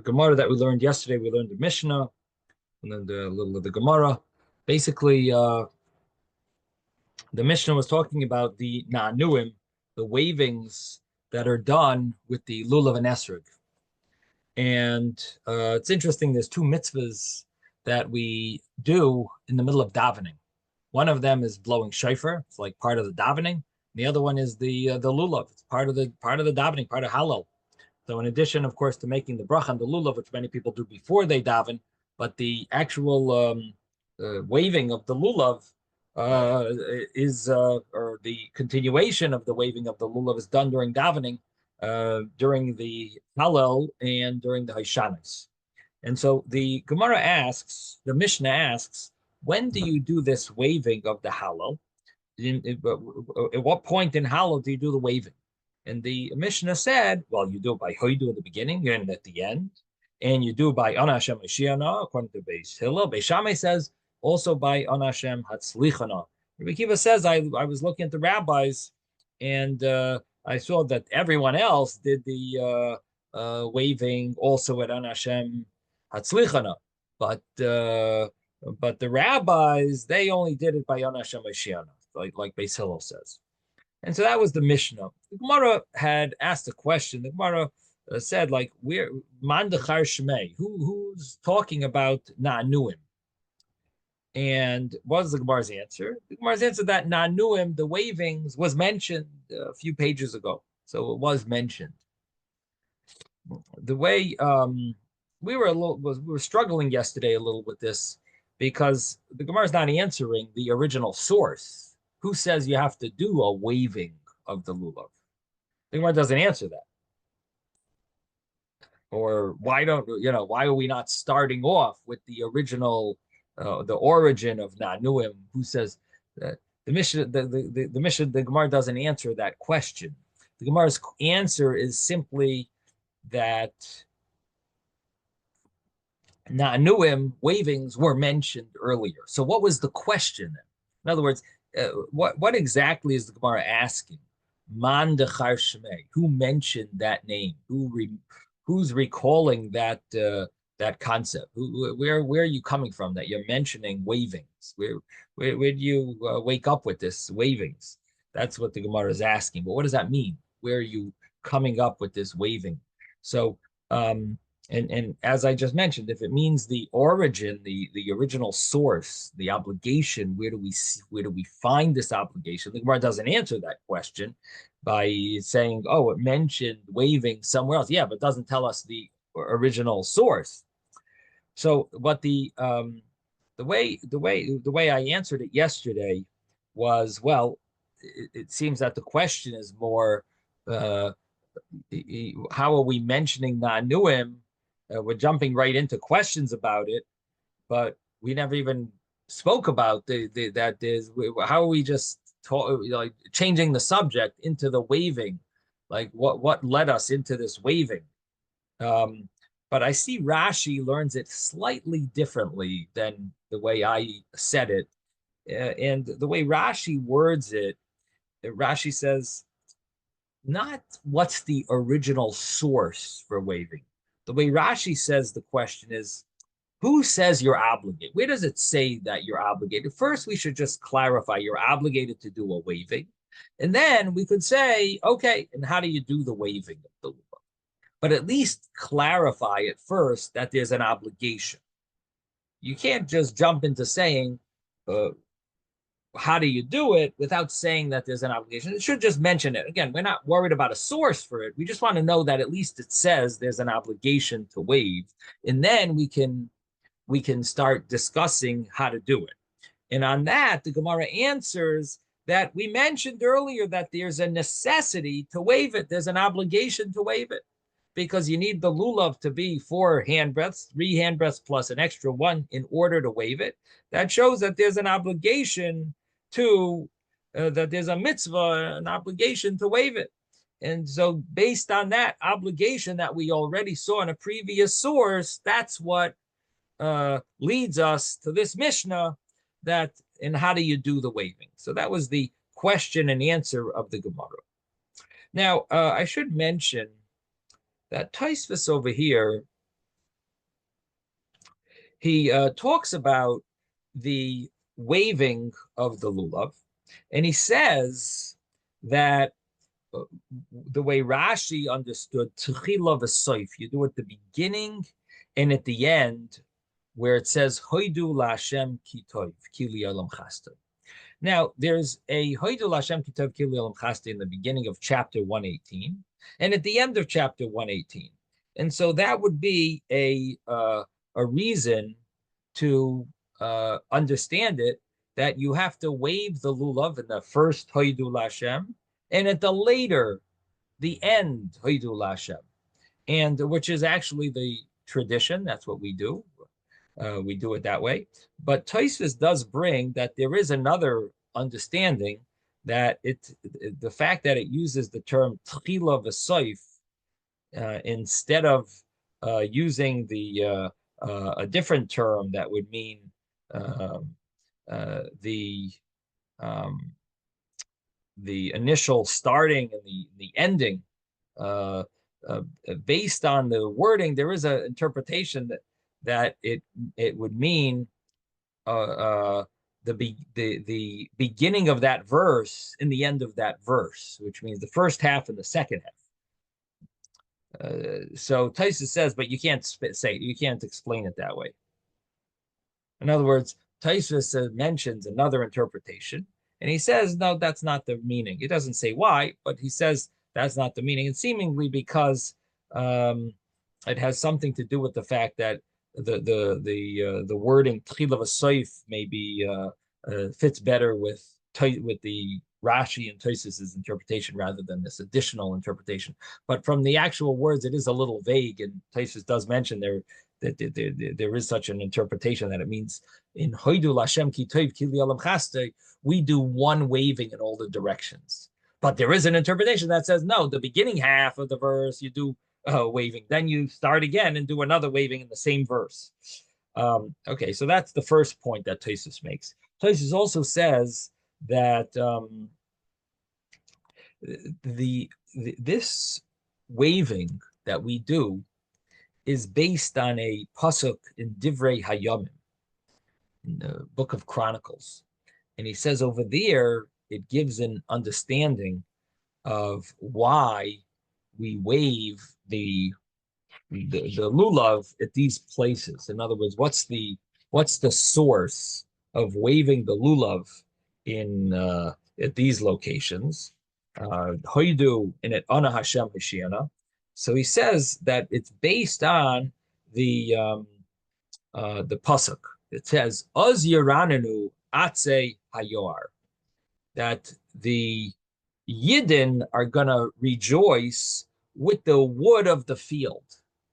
Gemara that we learned yesterday. We learned the Mishnah and then a little of the Gemara. Basically, the Mishnah was talking about the Na'anuim, the wavings that are done with the lulav and esrog. And it's interesting, there's two mitzvahs that we do in the middle of davening. One of them is blowing shofar. It's like part of the davening. The other one is the lulav. It's part of the davening, part of Hallel. So in addition, of course, to making the bracha and the lulav, which many people do before they daven, but the actual waving of the lulav or the continuation of the waving of the lulav is done during davening, during the Hallel and during the Haishanis. And so the Gemara asks, the Mishnah asks, when do you do this waving of the Hallel? At what point in Hallel do you do the waving? And the Mishnah said, well, you do it by Hoidu at the beginning and at the end, and you do it by Ana Hashem Mashiach, according to Beis Hillel. Beis Shammai says also by Ana Hashem Hatzlichana. Rabbi Akiva says, I was looking at the rabbis, and I saw that everyone else did the waving also at Ana Hashem Hatzlichana, but the rabbis, they only did it by Ana Hashem Mashiach, like Beis Hillel says. And so that was the Mishnah. The Gemara had asked a question. The Gemara said, like, where man dechar shmei? Who's talking about Na'anuim? And what was the Gemara's answer? The Gemara's answer that Na'anuim, the wavings, was mentioned a few pages ago. So it was mentioned. The way we were struggling yesterday a little with this because the Gemara is not answering the original source. Who says you have to do a waving of the lulav? The Gemara doesn't answer that. Or why are we not starting off with the original, the origin of Na'anuim? Who says that the Mishnah, the Gemara doesn't answer that question. The Gemara's answer is simply that Na'anuim wavings were mentioned earlier. So what was the question then? In other words, what exactly is the Gemara asking? Man dechar shmei. Who mentioned that name? Who's recalling that concept? Where are you coming from that you're mentioning wavings? Where do you wake up with this wavings? That's what the Gemara is asking. But what does that mean? Where are you coming up with this waving? So and as I just mentioned, if it means the origin, the original source, the obligation, where do we find this obligation? The Gemara doesn't answer that question by saying, oh, it mentioned waving somewhere else. Yeah, but it doesn't tell us the original source. So what the way I answered it yesterday was, well, it seems that the question is more how are we mentioning Na'anuim? We're jumping right into questions about it, but we never even spoke about how are we just changing the subject into the waving, like what led us into this waving. But I see Rashi learns it slightly differently than the way I said it, and the way Rashi words it, Rashi says not what's the original source for waving. The way Rashi says the question is, who says you're obligated? Where does it say that you're obligated? First, we should just clarify you're obligated to do a waving. And then we could say, okay, and how do you do the waving of the lulav? But at least clarify it first that there's an obligation. You can't just jump into saying, how do you do it without saying that there's an obligation? It should just mention it. Again, we're not worried about a source for it. We just want to know that at least it says there's an obligation to wave. And then we can start discussing how to do it. And on that, the Gemara answers that we mentioned earlier that there's a necessity to wave it. There's an obligation to wave it because you need the lulav to be 4 hand breaths, 3 hand breaths plus an extra 1 in order to wave it. That shows that there's an obligation to that there's a mitzvah, an obligation to waive it. And so based on that obligation that we already saw in a previous source, that's what leads us to this Mishnah, that and how do you do the waiving? So that was the question and answer of the Gemara. Now, I should mention that Tosfos over here he talks about the waving of the lulav, and he says that the way Rashi understood tchila v'soif, you do at the beginning and at the end, where it says hoidu laHashem ki tov ki li'olam chasdei. Now, there's a hoidu laHashem ki tov ki li'olam chasdei in the beginning of chapter 118 and at the end of chapter 118. And so that would be a reason to understand it, that you have to wave the lulav in the first hoidu laHashem and at the end hoidu laHashem, and which is actually the tradition. That's what we do. We do it that way. But Tosfos does bring that there is another understanding, that the fact that it uses the term tchila v'soif instead of using a different term that would mean the initial starting and the ending, based on the wording, there is an interpretation that it would mean the beginning of that verse and the end of that verse, which means the first half and the second half. So Tosfos says, but you can't explain it that way. In other words, Tosfos mentions another interpretation, and he says, no, that's not the meaning. He doesn't say why, but he says that's not the meaning, and seemingly because it has something to do with the fact that the wording tchila v'soif maybe fits better with the Rashi and Tosfos' interpretation rather than this additional interpretation. But from the actual words, it is a little vague, and Tosfos does mention that there is such an interpretation that it means in hoidu laHashem ki tov ki li'olam chasdei, we do one waving in all the directions. But there is an interpretation that says, no, the beginning half of the verse you do waving, then you start again and do another waving in the same verse. Okay, so that's the first point that Tosfos makes. Tosfos also says that this waving that we do is based on a pasuk in Divrei Hayamim, in the book of Chronicles. And he says over there, it gives an understanding of why we wave the lulav at these places. In other words, what's the source of waving the lulav in at these locations? Hoidu and at Ana Hashem Hashiana. So he says that it's based on the pasuk. It says Oz Yeranenu Atze Hayor, that the Yidden are gonna rejoice with the wood of the field,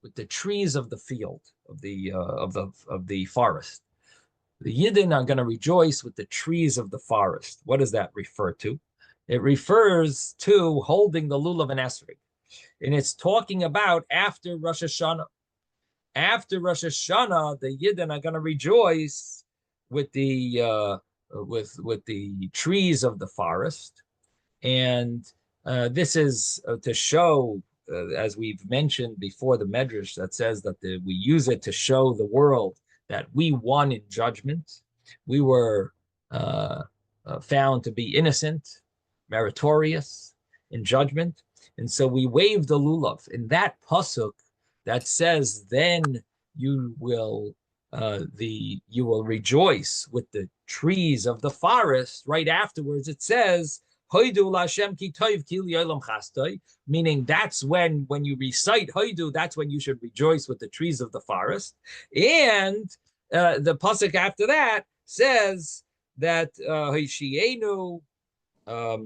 with the trees of the field, of the forest. The Yidden are going to rejoice with the trees of the forest. What does that refer to? It refers to holding the lulav and esrog, and it's talking about after Rosh Hashanah. After Rosh Hashanah, the Yidden are going to rejoice with the trees of the forest, and this is to show, as we've mentioned before, the Medrash that says that we use it to show the world that we won in judgment. We were found to be innocent, meritorious in judgment. And so we wave the lulav. In that pasuk that says, then you will rejoice with the trees of the forest, right afterwards it says, Hoidu laHashem ki tov ki li'olam chasdei, meaning that's when you recite Hoidu, that's when you should rejoice with the trees of the forest. And the pasuk after that says that Hoishienu, the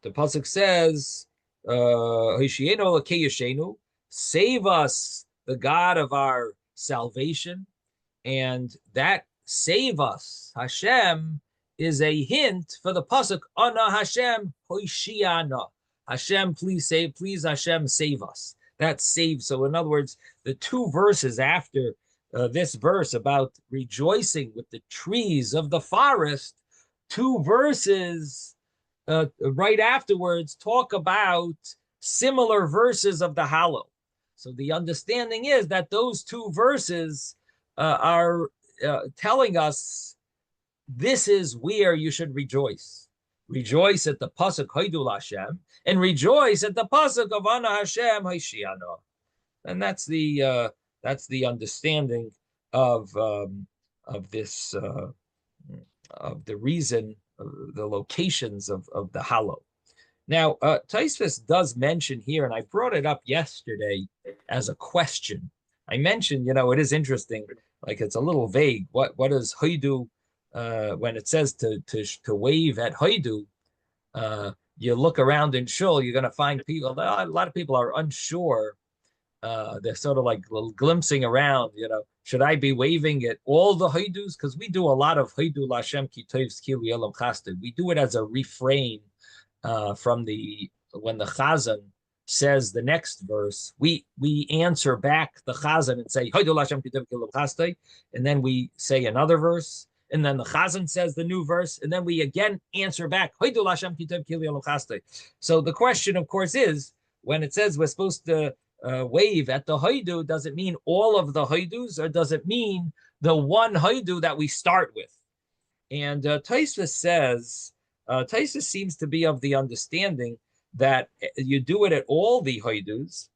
pasuk says Hoishienu Lakeyashenu, save us, the God of our salvation. And that save us, Hashem, is a hint for the pasuk Ana Hashem Hoishiana. Hashem, please save, please Hashem, save us. That's save. So in other words, the two verses after this verse about rejoicing with the trees of the forest, two verses right afterwards talk about similar verses of the Hallel. So the understanding is that those two verses are telling us this is where you should rejoice. Rejoice at the pasuk Haidul Hashem, and rejoice at the pasuk of Ana Hashem Haishiano. And that's the understanding of this of the reason, the locations of the hallow. Now, Tosfos does mention here, and I brought it up yesterday as a question. I mentioned, it is interesting, like it's a little vague. What does Haidu when it says to wave at Haidu? You look around in Shul, you're going to find people. A lot of people are unsure. They're sort of like glimpsing around. Should I be waving at all the Haidus? Because we do a lot of Haidu Lashem Ki Tov Skili Elam Chasted. We do it as a refrain from when the Chazan says the next verse, we answer back the Chazan and say Haidu Lashem Ki Tov Skili Elam Chasted, and then we say another verse. And then the Chazan says the new verse, and then we again answer back. So the question, of course, is when it says we're supposed to wave at the Haidu, does it mean all of the Haidus, or does it mean the one Haidu that we start with? And Tosfos says, Tosfos seems to be of the understanding that you do it at all the Haidus,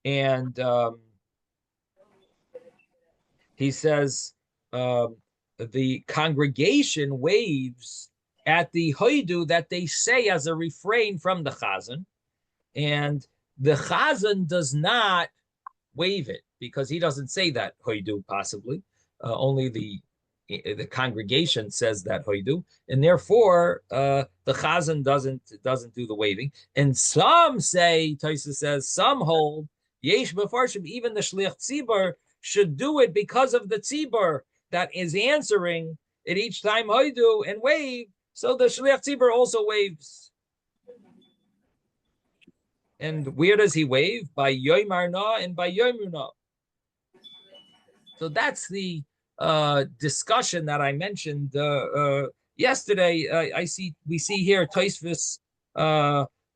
and he says, the congregation waves at the Haidu that they say as a refrain from the Chazan, and the Chazan does not wave it because he doesn't say that Haidu possibly. Only the congregation says that Haidu, and therefore the Chazan doesn't do the waving. And some say, Tosfos says, some hold Yesh Mefarshim, even the Shliach Tzibur should do it because of the Tzibur that is answering at each time Haidu and wave. So the Shliach Tzibur also waves. And where does he wave? By Yoimar Na and by Yoimur Na. So that's the discussion that I mentioned yesterday. We see here Tosfos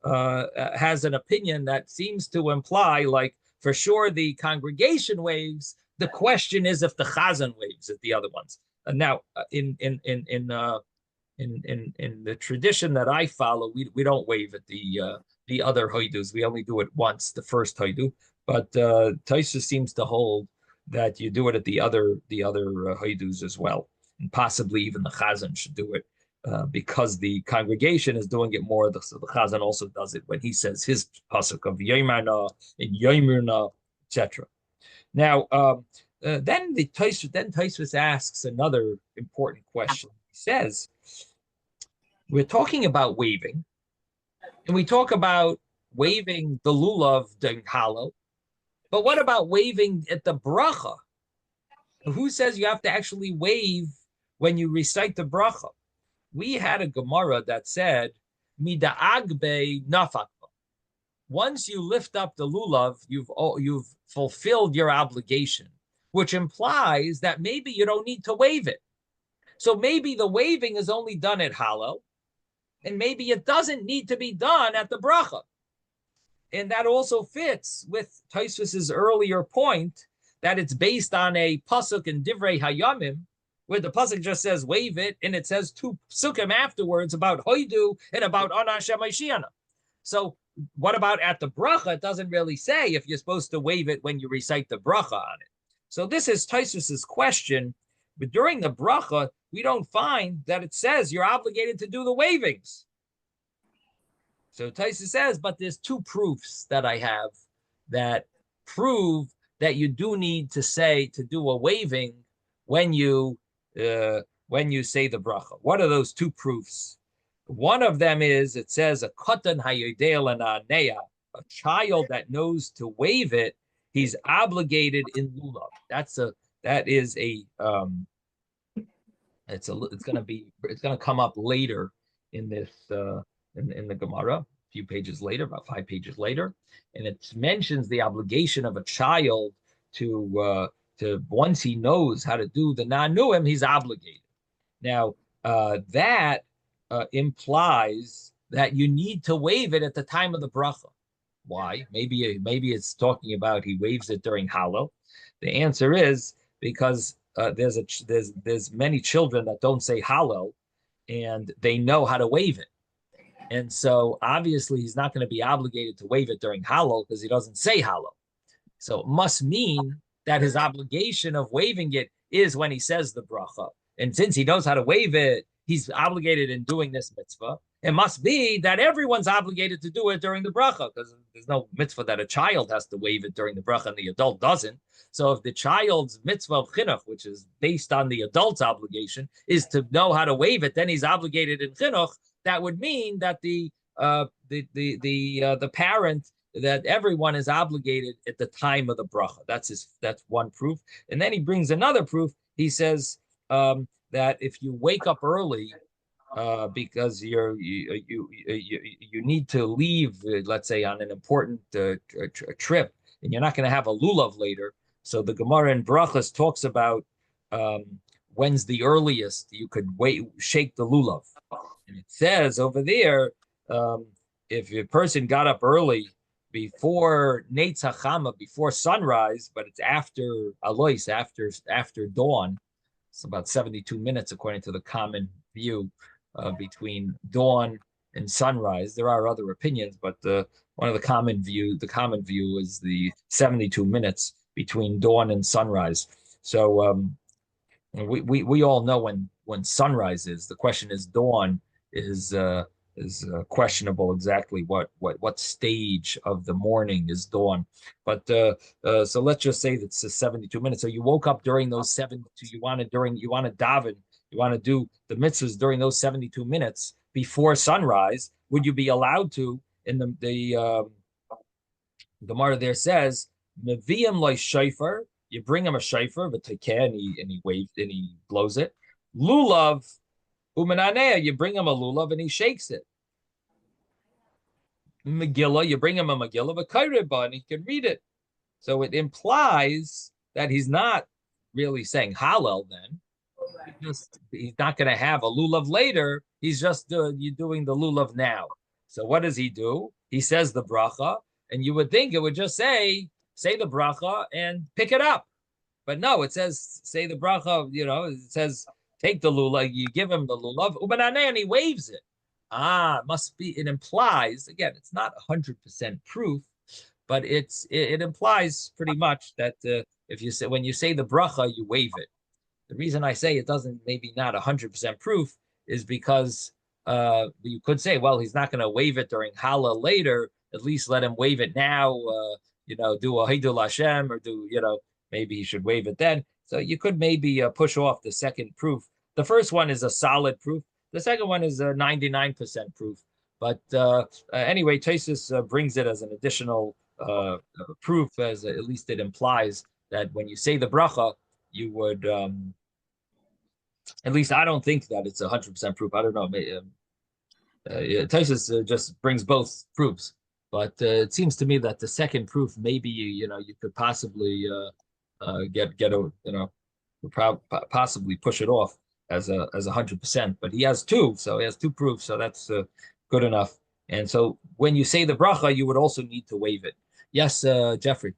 has an opinion that seems to imply, like, for sure the congregation waves. The question is if the Chazan waves at the other ones. And now, in the tradition that I follow, we don't wave at the other Haidus. We only do it once, the first Haidu. But Tosfos seems to hold that you do it at the other Haidus as well, and possibly even the Chazan should do it because the congregation is doing it more. So the Chazan also does it when he says his pasuk of Yoimar Na and Yoimur Na, etc. Now, then Tosfos asks another important question. He says, we're talking about waving, and we talk about waving the lulav during hallow, but what about waving at the bracha? Who says you have to actually wave when you recite the bracha? We had a Gemara that said, Mida'agbe nafakba. Once you lift up the lulav, you've fulfilled your obligation, which implies that maybe you don't need to wave it. So maybe the waving is only done at hallow, and maybe it doesn't need to be done at the bracha. And that also fits with Tosfos's earlier point that it's based on a pasuk in Divrei Hayamim, where the pasuk just says wave it, and it says two psukim afterwards about Hoidu and about Ana Hashem Haishiana. So what about at the bracha? It doesn't really say if you're supposed to wave it when you recite the bracha on it. So this is Tosfos's question. But during the bracha, we don't find that it says you're obligated to do the wavings. So Tosfos says, but there's two proofs that I have that prove that you do need to do a waving when you say the bracha. What are those two proofs? One of them is, it says, a katan hayodei lananeya, a child that knows to wave it, he's obligated in lulav. It's gonna come up later in this in the Gemara, a few pages later, about 5 pages later, and it mentions the obligation of a child to once he knows how to do the nanuim, he's obligated. Now that implies that you need to wave it at the time of the bracha. Why? Maybe it's talking about he waves it during Hallel. The answer is because there's many children that don't say Hallel, and they know how to wave it. And so obviously he's not going to be obligated to wave it during Hallel because he doesn't say Hallel. So it must mean that his obligation of waving it is when he says the bracha. And since he knows how to wave it, he's obligated in doing this mitzvah. It must be that everyone's obligated to do it during the bracha, because there's no mitzvah that a child has to wave it during the bracha and the adult doesn't. So if the child's mitzvah of chinuch, which is based on the adult's obligation, is to know how to wave it, then he's obligated in chinuch. That would mean that the parent, that everyone is obligated at the time of the bracha. That's one proof. And then he brings another proof. He says that if you wake up early because you need to leave, let's say on an important trip, and you're not going to have a lulav later. So the Gemara in Brachas talks about when's the earliest you could shake the lulav. And it says over there, if a person got up early before Neitz HaChama, before sunrise, but it's after Alois, after dawn, it's about 72 minutes according to the common view between dawn and sunrise. There are other opinions, but one of the common view is the 72 minutes between dawn and sunrise. So we all know when sunrise is. The question is dawn is questionable exactly what stage of the morning is dawn. But so let's just say that's 72 minutes. So you woke up during those 72. You want to daven. You want to do the mitzvahs during those 72 minutes before sunrise. Would you be allowed to? In the Gemara there says, "Meviim loy shofar." You bring him a shofar, but and he waves and he blows it. Lulav umananea. You bring him a lulav and he shakes it. Megillah. You bring him a Megillah, but kaireba, and he can read it. So it implies that he's not really saying Hallel then. He's not going to have a lulav later. He's just doing the lulav now. So what does he do? He says the bracha, and you would think it would just say the bracha and pick it up. But no, it says say the bracha, it says take the lulav, you give him the lulav, and he waves it. It implies, again, it's not 100% proof, but it implies pretty much that when you say the bracha, you wave it. The reason I say it doesn't, maybe not 100% proof, is because you could say, well, he's not going to wave it during Hallel later. At least let him wave it now. Do a Hidul Hashem, or maybe he should wave it then. So you could maybe push off the second proof. The first one is a solid proof. The second one is a 99% proof. But anyway, Tosfos brings it as an additional proof, as at least it implies that when you say the bracha, you would. At least I don't think that it's 100% proof. I don't know. Tosfos just brings both proofs, but it seems to me that the second proof, maybe you could possibly possibly push it off as 100%. But he has two, so he has two proofs, so that's good enough. And so when you say the bracha, you would also need to wave it. Yes, Jeffrey.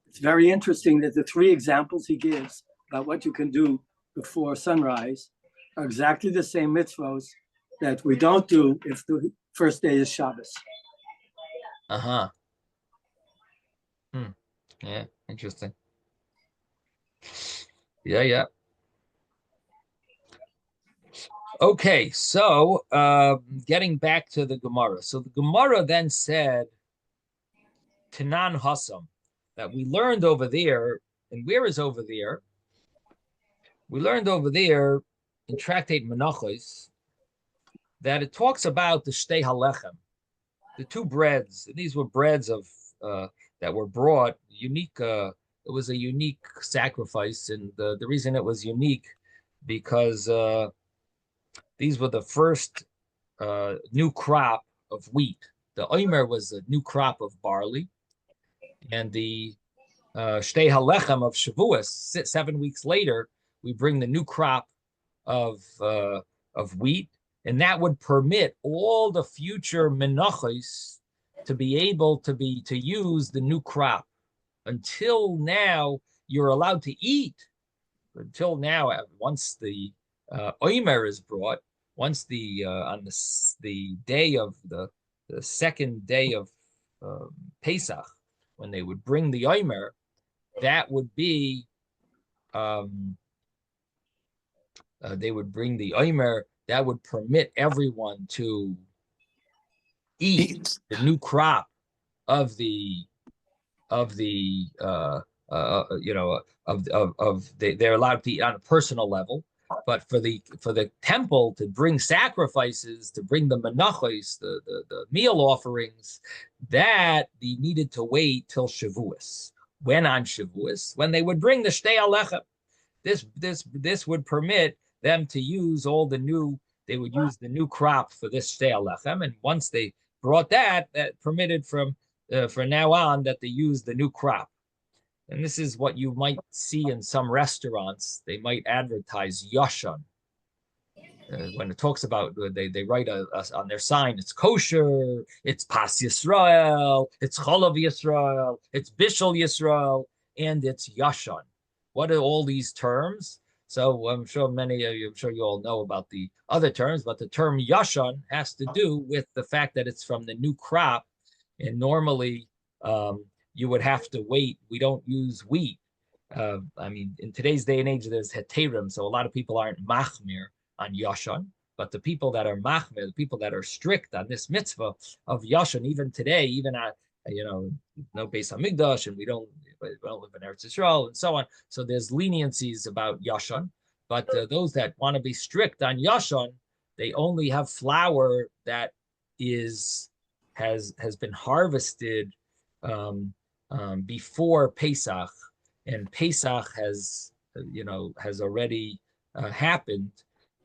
It's very interesting that the three examples he gives about what you can do before sunrise are exactly the same mitzvos that we don't do if the first day is Shabbos. Yeah, interesting. Yeah. Okay, so getting back to the Gemara. So the Gemara then said, Tanan Hassam, that we learned over there, and where is over there? We learned over there in Tractate Menachos that it talks about the Shtei Halechem, the two breads. And these were breads of that were brought unique. It was a unique sacrifice, and the reason it was unique because these were the first new crop of wheat. The Omer was a new crop of barley, and the Shtei Halechem of Shavuos, 7 weeks later, we bring the new crop of wheat, and that would permit all the future menachos to be able to use the new crop. Until now, you're allowed to eat. Until now, once the omer is brought, once the on the day of the second day of Pesach, when they would bring the omer, that would be they would bring the omer. That would permit everyone to eat the new crop of the they're allowed to eat on a personal level, but for the temple to bring sacrifices, to bring the menachos, the meal offerings, that they needed to wait till Shavuos. When on Shavuos, when they would bring the shtei alechem, this would permit them to use all the new. They would use the new crop for this shtei alechem, and once they brought that permitted from now on that they use the new crop. And this is what you might see in some restaurants. They might advertise yashan. When it talks about, they write on their sign, it's kosher, it's pas Yisrael, it's cholav Yisrael, it's bishul Yisrael, and it's yashan. What are all these terms? So I'm sure you all know about the other terms, but the term yashan has to do with the fact that it's from the new crop. And normally you would have to wait. We don't use wheat. I mean, in today's day and age, there's heterim, so a lot of people aren't machmir on yashan. But the people that are machmir, the people that are strict on this mitzvah of yashan, even today, even at no Beis Hamikdash, and we don't live in Eretz Yisrael, and so on. So there's leniencies about yashan, but those that want to be strict on yashan, they only have flour that has been harvested before Pesach, and Pesach has already happened,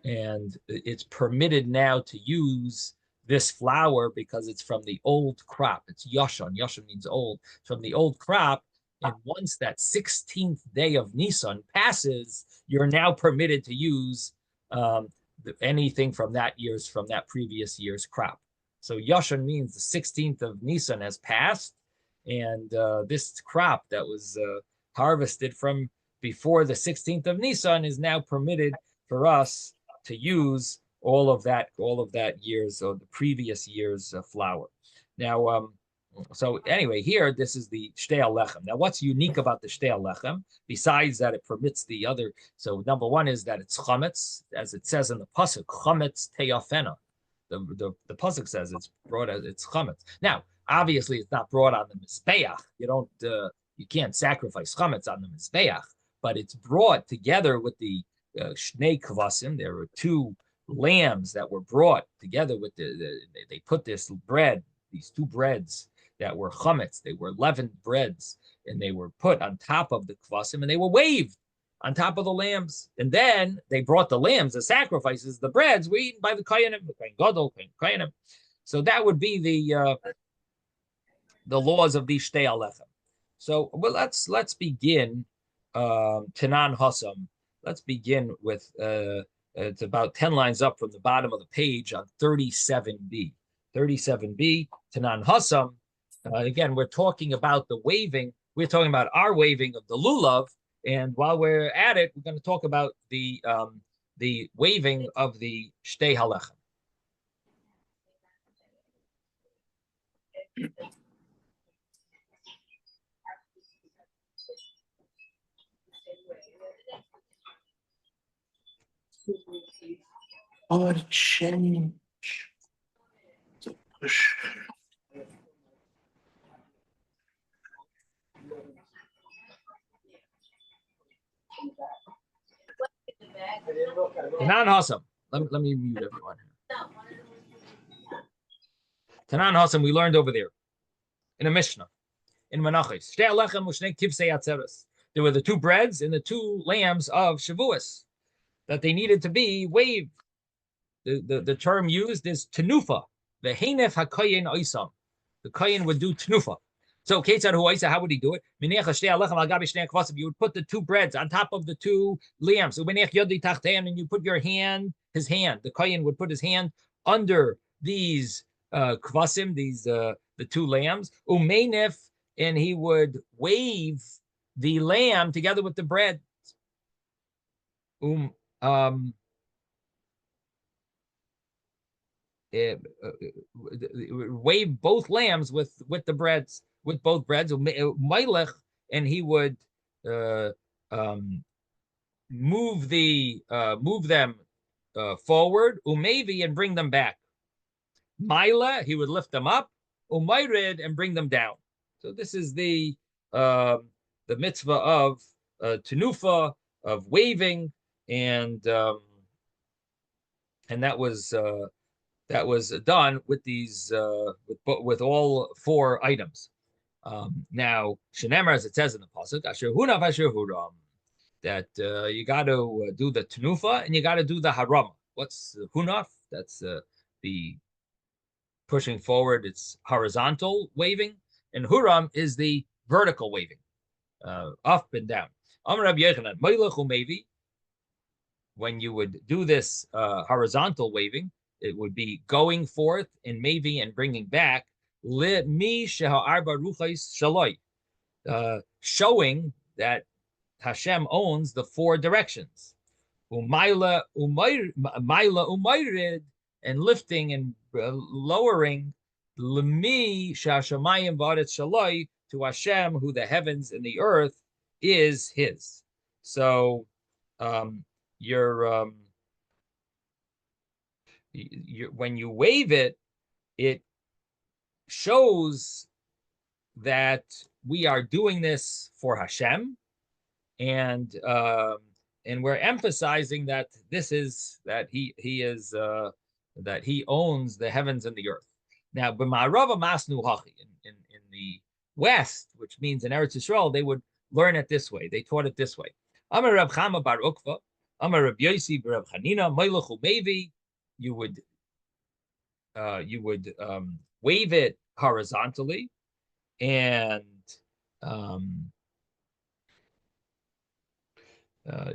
and it's permitted now to use this flour because it's from the old crop. It's yashan. Yashan means old. From the old crop, and once that 16th day of Nisan passes, you're now permitted to use anything from that previous year's crop. So yashan means the 16th of Nisan has passed, and this crop that was harvested from before the 16th of Nisan is now permitted for us to use all of that years, or the previous year's flour. Now, so anyway, here this is the shtei alechem. Now, what's unique about the shtei alechem, besides that it permits the other? So number one is that it's chametz, as it says in the pasuk, chametz teyafena. The pasuk says it's chametz. Now, obviously, it's not brought on the mizbeach. You can't sacrifice chametz on the mizbeach, but it's brought together with the shnei kvasim. There were two lambs that were brought together with they put these two breads that were chametz. They were leavened breads, and they were put on top of the kvasim, and they were waved on top of the lambs. And then they brought the lambs, the sacrifices, the breads were eaten by the kohanim, the kohen gadol, kohen kohanim. So that would be the laws of the shtei alechem. So let's begin Tanan Hasam. Let's begin with it's about 10 lines up from the bottom of the page on 37b. 37b, Tanan Hasam. Again, we're talking about the waving. We're talking about our waving of the lulav. And while we're at it, we're going to talk about the waving of the shtei halechem. Or change. Tanan Hasam. Let me mute everyone. Tanan Hasam, we learned over there in a Mishnah, in Menachos. There were the two breads and the two lambs of Shavuos that they needed to be waved. The term used is tenufa. The Heinef HaKoyen Oisam. The Kohen would do tenufa. So, how would he do it? You would put the two breads on top of the two lambs. And you put his hand, the Kohen would put his hand under these kvasim, the two lambs, umenif, and he would wave the lamb together with the bread. Um, um, wave both lambs with the breads, with both breads, Melech, and he would uh, um, move them forward, umevi, and bring them back. Mila, he would lift them up, umayrid, and bring them down. So this is the mitzvah of tenufa, of waving, and that was done with these with all four items. Now, shenemar, as it says in the pasuk, asher hunav asher huram, that you got to do the tenufa and you got to do the harama. What's hunaf? That's the pushing forward. It's horizontal waving, and huram is the vertical waving, up and down. Amar Rabbi Yochanan, Melech umevi. When you would do this horizontal waving, it would be going forth in mevi and bringing back, showing that Hashem owns the four directions. Umayla umayrid, and lifting and lowering, lemi shashamayim v'aretz shaloi, to Hashem, who the heavens and the earth is his. So you're when you wave it, it shows that we are doing this for Hashem, and we're emphasizing that this is that he is that he owns the heavens and the earth. Now, b'ma'arava masnu hachi, in the west, which means in Eretz Yisrael, they would learn it this way. They taught it this way. Amar Reb Chama bar Ukva, Amar Reb Yosi bar Reb Chanina, Melech umevi. You would wave it horizontally, and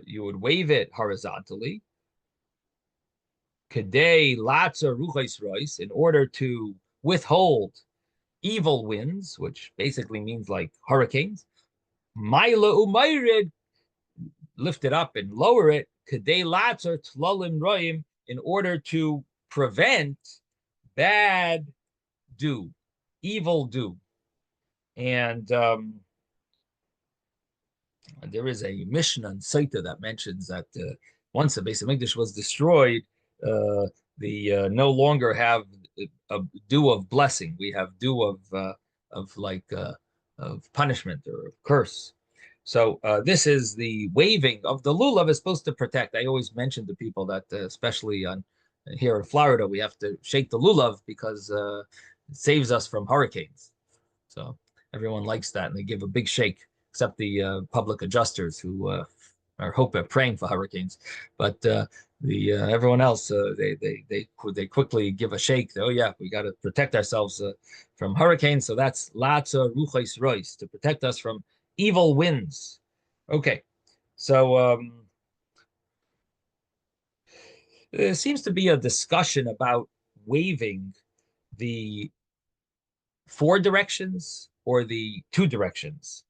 you would wave it horizontally. Kedei latza ruchais rois, in order to withhold evil winds, which basically means like hurricanes. Maila umayrid, lift it up and lower it. Kedei latza tlalim roim, in order to prevent bad dew, evil dew. And there is a Mishnah in Saita that mentions that once the Beis Hamikdash was destroyed, the no longer have a dew of blessing. We have dew of punishment or curse. So this is the waving of the lulav is supposed to protect. I always mention to people that, especially here in Florida, we have to shake the lulav because it saves us from hurricanes. So everyone likes that, and they give a big shake, except the public adjusters who are praying for hurricanes. But everyone else, they quickly give a shake. Oh yeah, we got to protect ourselves from hurricanes. So that's latza ruchais rois, to protect us from evil winds. Okay, so there seems to be a discussion about waving the four directions or the two directions.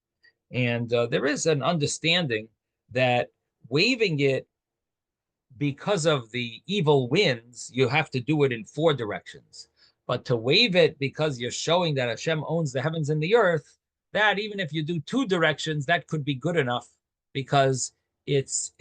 And there is an understanding that waving it because of the evil winds, you have to do it in four directions. But to wave it because you're showing that Hashem owns the heavens and the earth, that even if you do two directions, that could be good enough, because it's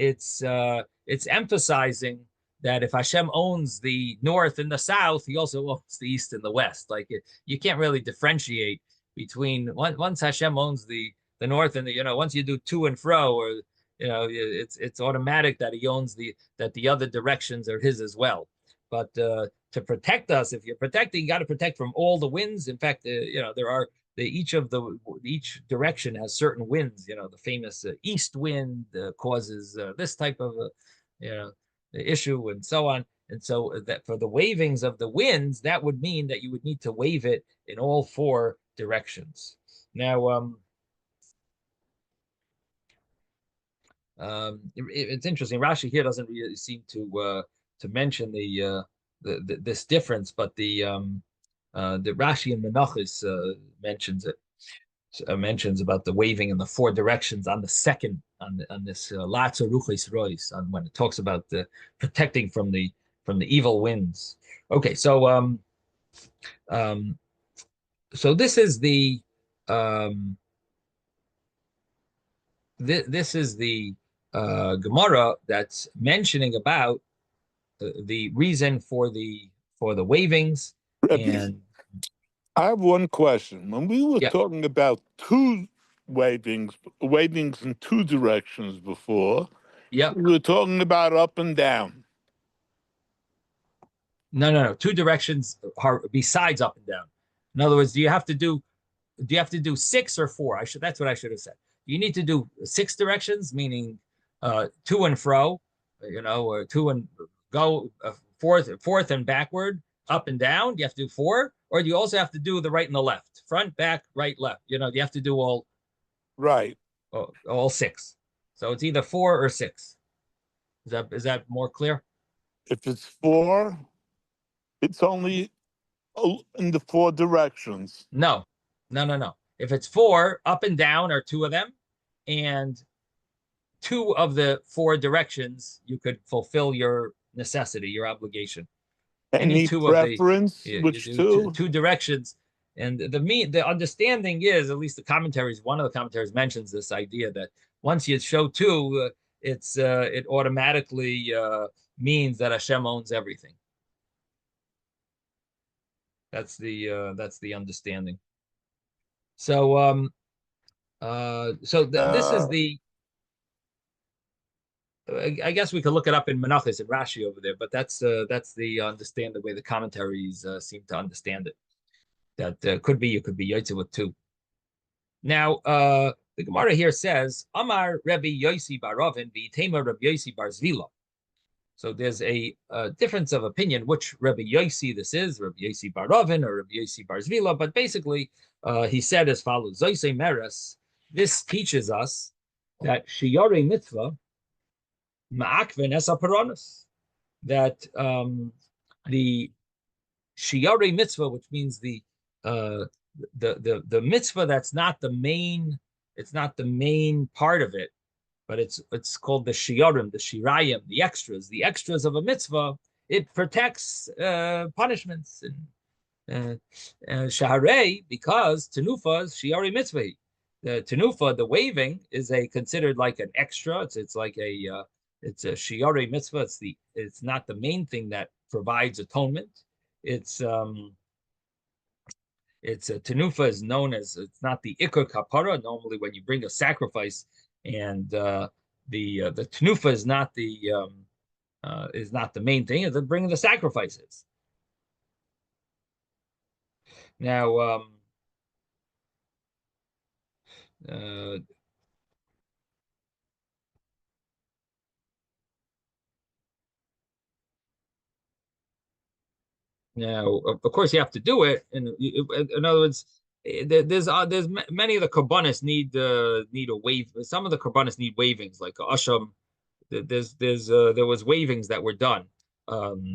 emphasizing that if Hashem owns the north and the south, he also owns the east and the west. Like you can't really differentiate between once Hashem owns the north and the, once you do to and fro, or it's automatic that he owns that the other directions are his as well. But to protect us, if you're protecting, you got to protect from all the winds. In fact, there are each direction has certain winds. The famous east wind causes this type of issue, and so on. And so that for the wavings of the winds, that would mean that you would need to wave it in all four directions. Now, it's interesting. Rashi here doesn't really seem to mention this difference, but The Rashi and Menachos mentions it. Mentions about the waving in the four directions on the second on this Latzo Ruchis Rois on when it talks about the protecting from the evil winds. Okay, so this is the this is the Gemara that's mentioning about the reason for the wavings. Rebbe, And I have one question. When we were yeah, talking about two wavings in two directions before, yeah, we were talking about up and down. no, two directions are besides up and down. In other words, do you have to do six or four? That's what I should have said. You need to do six directions, meaning to and fro, or to and go, forth and backward, up and down. You have to do four, or do you also have to do the right and the left, front, back, right, left? You have to do Right. all six. So it's either four or six. Is that more clear? If it's four, it's only in the four directions. No. If it's four, up and down are two of them, and two of the four directions, you could fulfill your necessity, your obligation. Any two preference? of the Which you two? two directions, and the understanding is, at least one of the commentaries mentions this idea that once you show two, it automatically means that Hashem owns everything. That's the understanding. So this is the. I guess we could look it up in Menachos and Rashi over there, but that's the understand the way the commentaries seem to understand it. That could be Yotze with two. Now the Gemara here says Amar Rabbi Yosi bar Ravin v'Itema Rabbi Yosi bar Zvila. So there's a difference of opinion which Rabbi Yosi this is, Rabbi Yosi bar Ravin or Rabbi Yosi bar Zvila, but basically he said as follows: Zoyse Meres. This teaches us that Shiyare Mitzvah Ma'akven Esa Paranas, that the Shiyare Mitzvah, which means the mitzvah that's not the main, it's not the main part of it, but it's called the Shiyarim, the Shirayim, the extras of a mitzvah. It protects punishments and Shaharei, because Tenufa is Shiyare Mitzvah. The Tenufa, the waving, is considered like an extra. It's like it's a Shiyare Mitzvah. It's not the main thing that provides atonement. It's Tenufa is known as, it's not the Ikar Kapara. Normally, when you bring a sacrifice, and the Tenufa is not the main thing. It's bringing the sacrifices. Now, now, of course, you have to do it. In other words, there's many of the korbanos need a wave. Some of the korbanos need wavings, like Asham. There was wavings that were done. The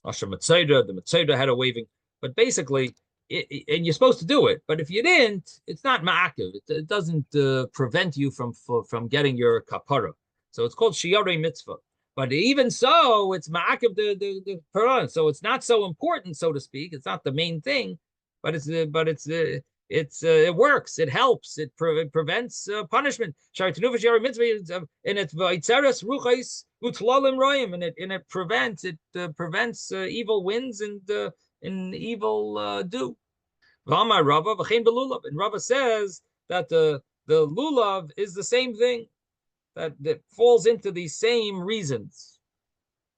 Asham Matzeda, the Matzeda had a waving, but basically, and you're supposed to do it. But if you didn't, it's not ma'akiv. It doesn't prevent you from getting your kapara. So it's called shiyarei mitzvah. But even so, it's ma'akiv the Quran. So it's not so important, so to speak. It's not the main thing, but it works. It helps. It prevents punishment. And it's v'itzeres ruchais utlalim royim, and it prevents evil winds and evil dew. And Rava says that the lulav is the same thing. That falls into these same reasons.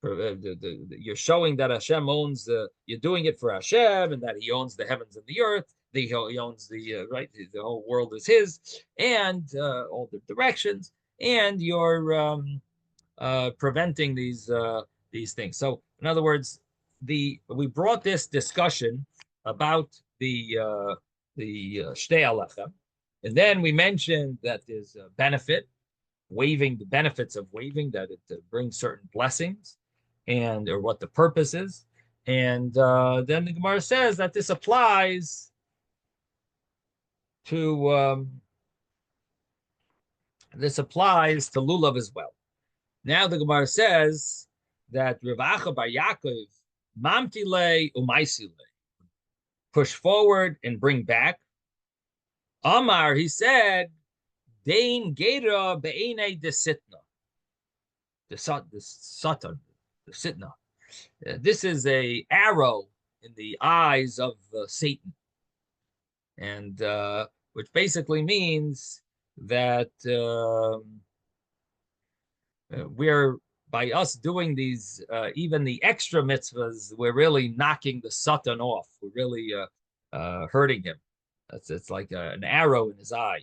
You're showing that Hashem owns you're doing it for Hashem, and that He owns the heavens and the earth. He owns the right. The whole world is His, and all the directions. And you're preventing these things. So, in other words, we brought this discussion about the Shtei Alechem, and then we mentioned that there's a benefit. The benefits of waving, that it brings certain blessings, or what the purpose is. And then the Gemara says that this applies to lulav as well. Now the Gemara says that Rav Acha bar Yaakov mamtile umaisile, push forward and bring back. Amar, he said, Dein Gera be'ene de sitna, the satan, the sitna. This is a arrow in the eyes of Satan, and which basically means that we're, by us doing these, even the extra mitzvahs, we're really knocking the Satan off. We're really hurting him. It's like an arrow in his eye.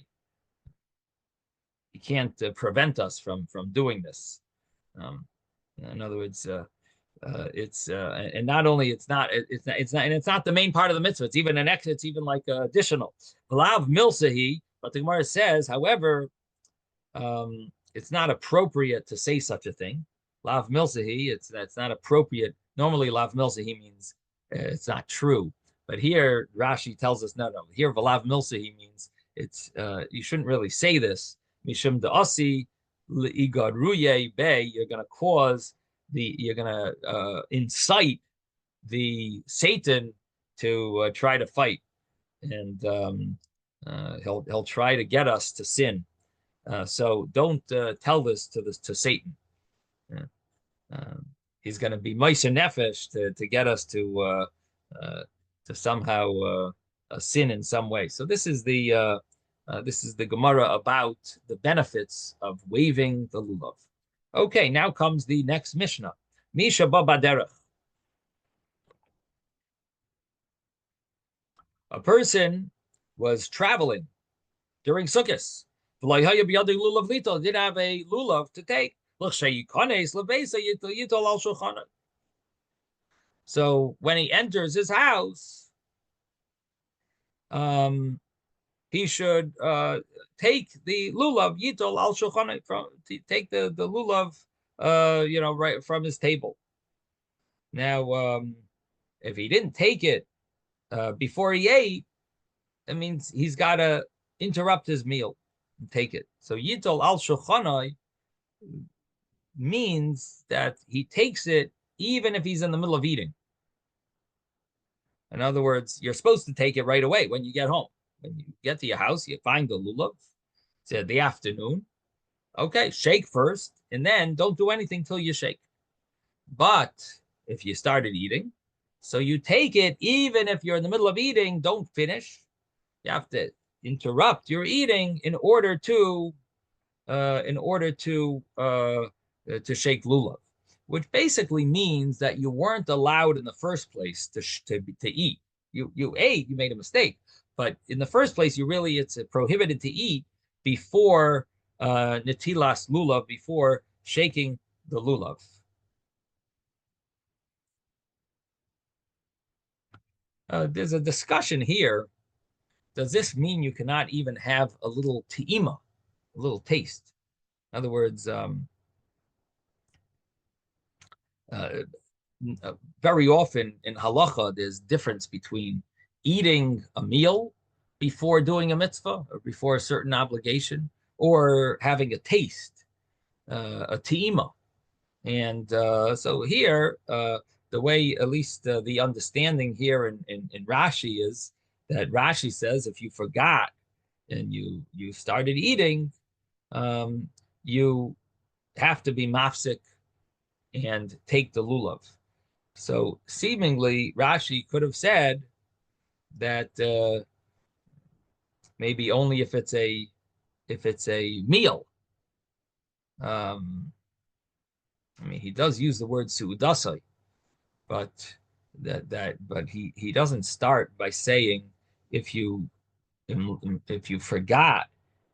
He can't prevent us from doing this. In other words, it's and not only it's not the main part of the mitzvah. It's even it's even like additional. Lav milsahi, but the Gemara says, however, it's not appropriate to say such a thing. Lav milsahi, it's not appropriate. Normally, lav milsahi means it's not true, but here Rashi tells us no. Here lav milsahi means it's you shouldn't really say this. Mishum da'asi le'igad ruye be, you're going to incite the Satan to try to fight, and he'll try to get us to sin. So don't tell this to Satan. He's going to be Moshe Nefesh to get us to somehow sin in some way. So this is the Gemara about the benefits of waving the lulav. Okay, now comes the next Mishnah. Misha Babaderech. A person was traveling during Sukkot. Didn't have a lulav to take. So when he enters his house, he should take the lulav yitol al shulchan, take the lulav right from his table. Now, if he didn't take it before he ate, that means he's got to interrupt his meal and take it. So yitol al shulchan means that he takes it even if he's in the middle of eating. In other words, you're supposed to take it right away when you get home. When you get to your house, you find the lulav. It's in the afternoon. Okay, shake first, and then don't do anything till you shake. But if you started eating, so you take it even if you're in the middle of eating, don't finish. You have to interrupt your eating in order to shake lulav, which basically means that you weren't allowed in the first place to eat. You ate, you made a mistake. But in the first place, it's prohibited to eat before netilas lulav, before shaking the lulav. There's a discussion here. Does this mean you cannot even have a little te'ima, a little taste? In other words, very often in halacha, there's difference between eating a meal before doing a mitzvah or before a certain obligation, or having a taste, a te'ima. And so here, the way, at least the understanding here in Rashi is that Rashi says if you forgot and you started eating, you have to be mafsik and take the lulav. So seemingly Rashi could have said that maybe only if it's a meal. I mean, he does use the word suudasai, but he doesn't start by saying if you forgot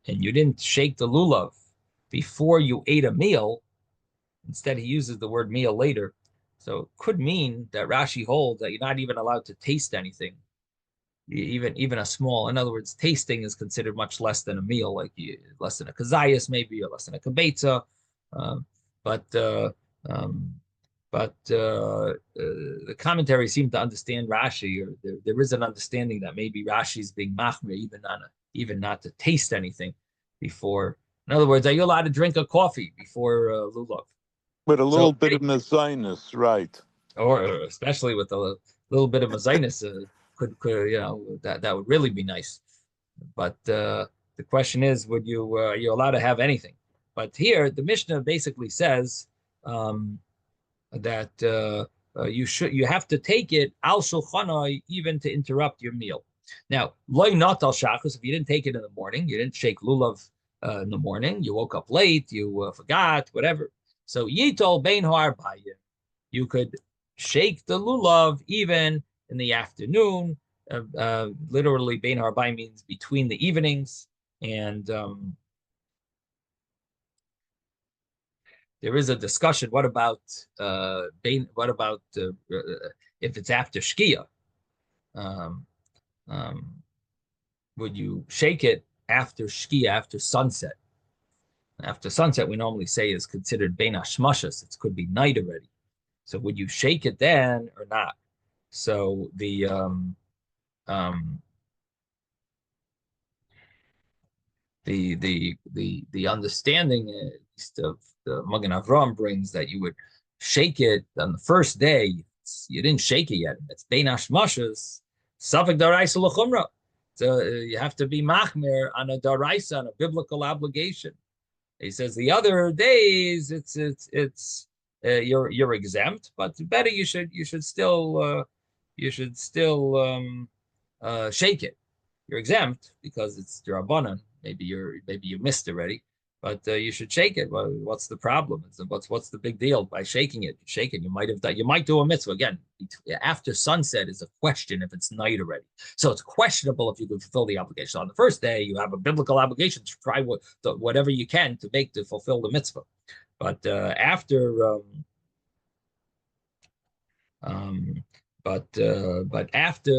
and you didn't shake the lulav before you ate a meal. Instead, he uses the word meal later. So it could mean that Rashi holds that you're not even allowed to taste anything, even a small. In other words, tasting is considered much less than a meal, like less than a kazayas maybe, or less than a kabetza. but the commentaries seem to understand Rashi, or there is an understanding that maybe Rashi is being machmir even not to taste anything before. In other words, are you allowed to drink a coffee before lulav? With a So, little bit of mezainis, right? or especially with a little bit of mazinus, could that would really be nice. But the question is, would you you're allowed to have anything? But here the Mishnah basically says that you have to take it al shulchanai even to interrupt your meal. Now, loy not al shachus. If you didn't take it in the morning, you didn't shake lulav in the morning. You woke up late. You forgot, whatever. So yitol bein ha'arbayim. You could shake the lulav even in the afternoon. Literally, bein ha'arbayim means between the evenings, and there is a discussion. What about if it's after Shkia? Would you shake it after Shkia, after sunset? After sunset, we normally say is considered bein hashmashas. It could be night already. So would you shake it then or not? So the understanding of the Magen Avram brings that you would shake it on the first day. You didn't shake it yet. It's bein hashmashas, safek daraisa l'chumra. So you have to be machmir on a daraisa, on a biblical obligation. He says the other days you're exempt, but better you should still shake it. You're exempt because it's drabanan. Maybe you missed already, but you should shake it. Well, what's the problem? What's the big deal by shaking it? Shake it. You might do a mitzvah again. After sunset is a question if it's night already. So it's questionable if you can fulfill the obligation. So on the first day, you have a biblical obligation to try whatever you can to fulfill the mitzvah. But after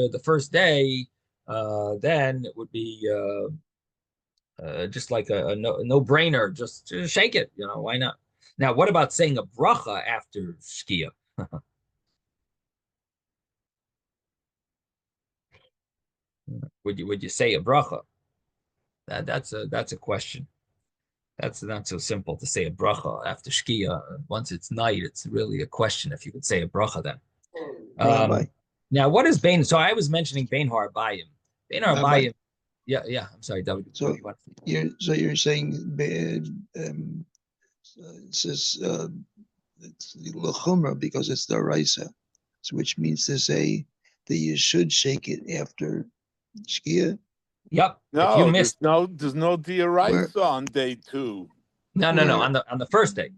the first day, then it would be just like a no-brainer. Just shake it. Why not? Now, what about saying a bracha after Shkia? Would you say a bracha? That's a question. That's not so simple to say a bracha after Shkia. Once it's night, it's really a question if you could say a bracha then. Now, what is Bain? So I was mentioning Bain Harabayim. Bain Harabayim. Yeah. I'm sorry, David. So you're saying it says it's l'chumra because it's the raisa, so which means to say that you should shake it after Shkia. Yep. No, if you missed, there's no diaraisa on day 2. No. On the first day.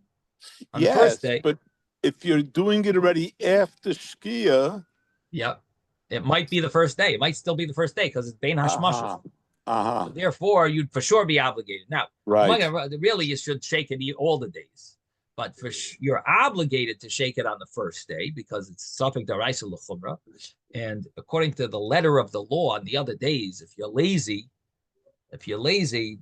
On yes, the first day. But if you're doing it already after Shkia, yep, it might be the first day. It might still be the first day because it's Bein Hashmashas. So therefore, you'd for sure be obligated. Now, really, you should shake it all the days, but you're obligated to shake it on the first day because it's safek daraisa l'chumra. And according to the letter of the law, on the other days, if you're lazy,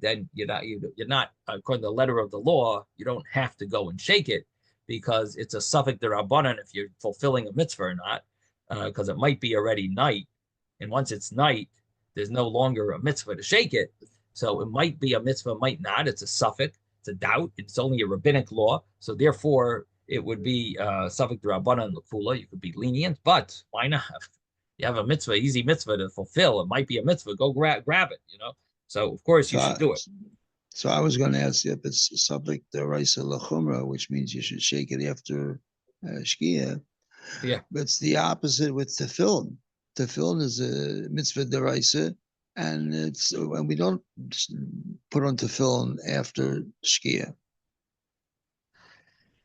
then you're not. According to the letter of the law, you don't have to go and shake it because it's a safek derabanan if you're fulfilling a mitzvah or not, because it might be already night, and once it's night, there's no longer a mitzvah to shake it. So it might be a mitzvah, might not. It's a safek. It's a doubt. It's only a rabbinic law. So therefore, it would be safek derabanan l'kula. You could be lenient, but why not? You have a mitzvah, easy mitzvah to fulfill. It might be a mitzvah. Go grab it. So of course you should do it. So I was going to ask you if it's safek deraisa l'chumra, which means you should shake it after Shkia. Yeah, but it's the opposite with tefillin. Tefillin is a mitzvah deraisa, and we don't put on tefillin after Shkia.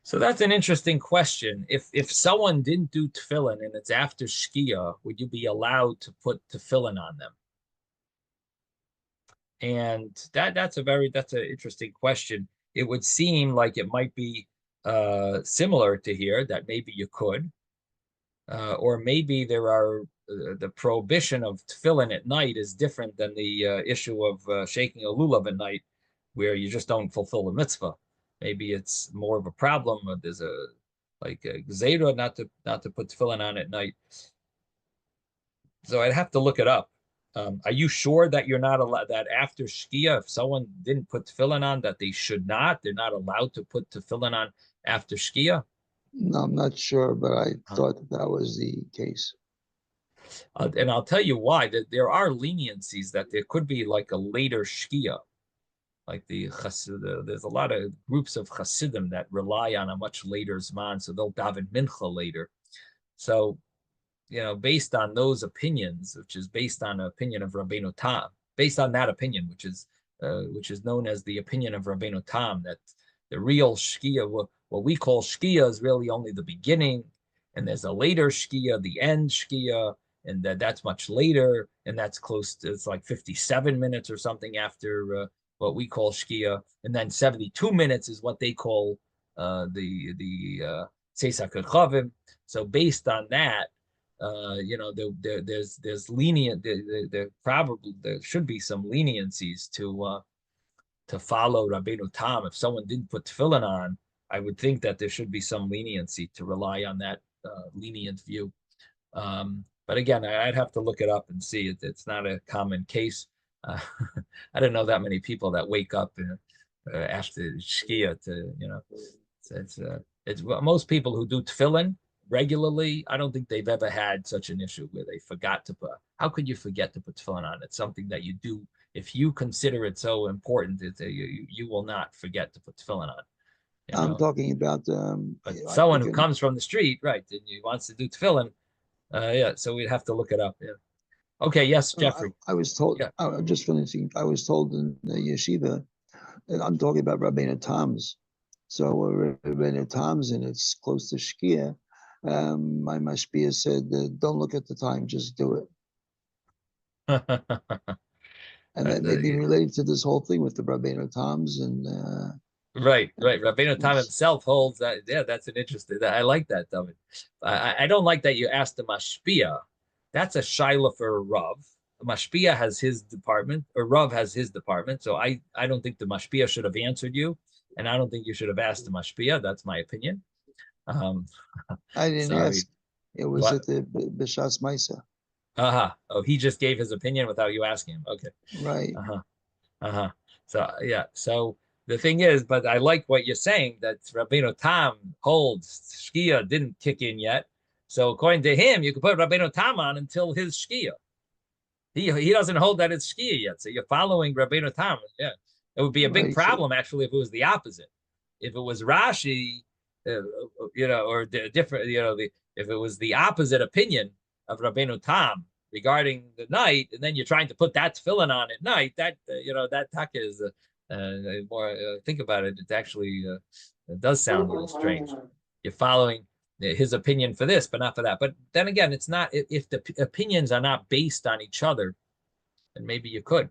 So that's an interesting question. If someone didn't do tefillin and it's after Shkia, would you be allowed to put tefillin on them? And that's an interesting question. It would seem like it might be similar to here, that maybe you could, or maybe there are the prohibition of tefillin at night is different than the issue of shaking a lulav at night, where you just don't fulfill the mitzvah. Maybe it's more of a problem. There's a gzeira not to put tefillin on at night. So I'd have to look it up. Are you sure that you're not allowed that after Shkia, if someone didn't put tefillin on, that they're not allowed to put tefillin on after Shkia? No, I'm not sure, but I thought that was the case. And I'll tell you why. That there are leniencies that there could be like a later Shkia, like there's a lot of groups of Hasidim that rely on a much later Zman, so they'll daven mincha later. So, based on those opinions, which is based on an opinion of Rabbeinu Tam, based on that opinion, which is known as the opinion of Rabbeinu Tam, that the real Shkia, what we call Shkia, is really only the beginning, and there's a later Shkia, the end Shkia, and that's much later, and that's close to, it's like 57 minutes or something after what we call Shkia, and then 72 minutes is what they call the Tzesak Chavim. So based on that, there's lenient. There probably there should be some leniencies to follow Rabbeinu Tam. If someone didn't put tefillin on, I would think that there should be some leniency to rely on that lenient view. But again, I'd have to look it up and see. It's not a common case. I don't know that many people that wake up after Shkia to, it's most people who do tefillin regularly. I don't think they've ever had such an issue where they forgot to put. How could you forget to put tefillin on? It's something that you do. If you consider it so important, you will not forget to put tefillin on. I'm talking about but someone who comes from the street, right, and he wants to do tefillin, so we'd have to look it up. Yeah. Okay. Yes, Jeffrey. I was told. Yeah. I'm just finishing. I was told in the yeshiva, and I'm talking about Rabbeinu Tam's. So Rabbeinu Tam's, and it's close to Shkia. My mashpia said, "Don't look at the time, just do it." And that may be related to this whole thing with the Rabbeinu Tam's and. Right. Rabbeinu Tam himself holds that. Yeah, that's an interesting. I like that, David. I don't like that you asked the mashpia. That's a shaila for a Rav. The mashpia has his department, or Rav has his department. So I don't think the mashpia should have answered you, and I don't think you should have asked the mashpia. That's my opinion. I didn't ask. It was at the B'Shas Maisa. Oh, he just gave his opinion without you asking him. Okay. Right. So yeah. So the thing is, but I like what you're saying, that Rabbeinu Tam holds Shkia didn't kick in yet. So according to him, you could put Rabbeinu Tam on until his Shkia. He doesn't hold that it's Shkia yet. So you're following Rabbeinu Tam. Yeah. It would be a big problem, actually, if it was the opposite. If it was Rashi, or the different, if it was the opposite opinion of Rabbeinu Tam regarding the night, and then you're trying to put that tefillin on at night, that that taka is more. Think about it. It actually it does sound a little strange. You're following his opinion for this, but not for that. But then again, it's not. If the opinions are not based on each other, then maybe you could,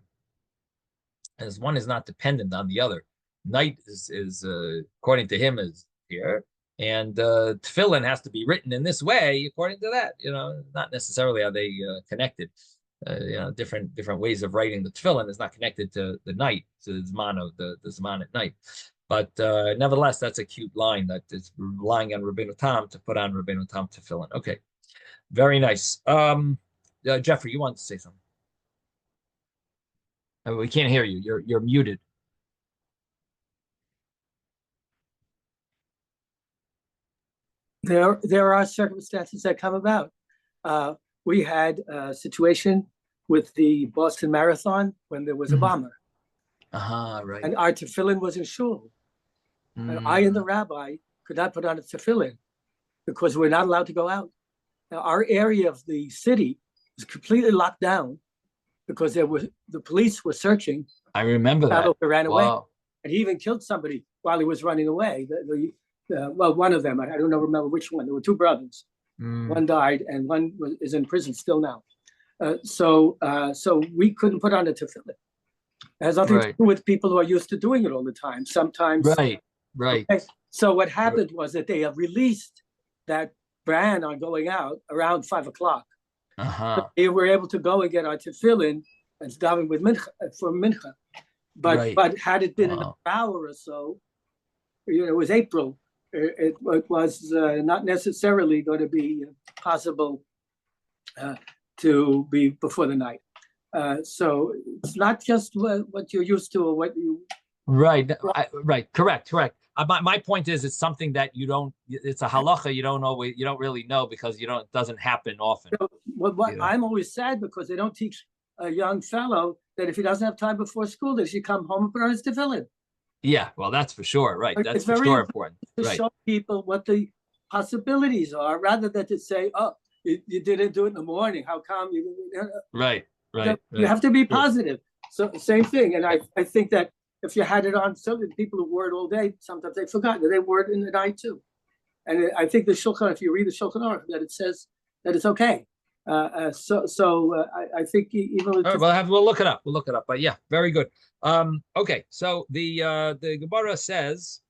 as one is not dependent on the other. Night is according to him is here, and tefillin has to be written in this way according to that. Not necessarily are they connected. Different ways of writing the tefillin is not connected to the night, to the zman of the zman at night. But nevertheless, that's a cute line that is relying on Rabbeinu Tam to put on Rabbeinu Tam tefillin. Okay, very nice. Jeffrey, you want to say something? We can't hear you. You're muted. There are circumstances that come about. We had a situation with the Boston Marathon when there was a bomber. Right. And our tefillin was in shul. And I and the rabbi could not put on a tefillin because we're not allowed to go out. Now, our area of the city was completely locked down because the police were searching. I remember that. Who ran away. And he even killed somebody while he was running away. One of them, I don't remember which one. There were two brothers. One died, and one is in prison still now. So we couldn't put on a tefillin. It has nothing to do with people who are used to doing it all the time. Sometimes. Right. Okay. So what happened was that they have released that ban on going out around 5 o'clock. So they were able to go and get our tefillin and daven with mincha for mincha. But had it been an hour or so, it was April. it was not necessarily going to be possible to be before the night. So it's not just what you're used to or what you. Right. Right. Correct. My point is, it's something that you don't. It's a halacha. You don't really know because it doesn't happen often. So I'm always sad because they don't teach a young fellow that if he doesn't have time before school, that he should come home and burn his tefillin. Yeah, well, that's for sure. Right. That's It's for very sure important. To Right. show people what the possibilities are, rather than to say, "Oh, you didn't do it in the morning. How come you?" Right. You have to be Sure. positive. So same thing, and I think that if you had it on, some people who wore it all day, sometimes they forgot that they wore it in the night too. And I think the Shulchan, if you read the Shulchan Aruch, that it says that it's okay. I think even with All right, we'll look it up. But yeah, very good. Okay, so the Gemara says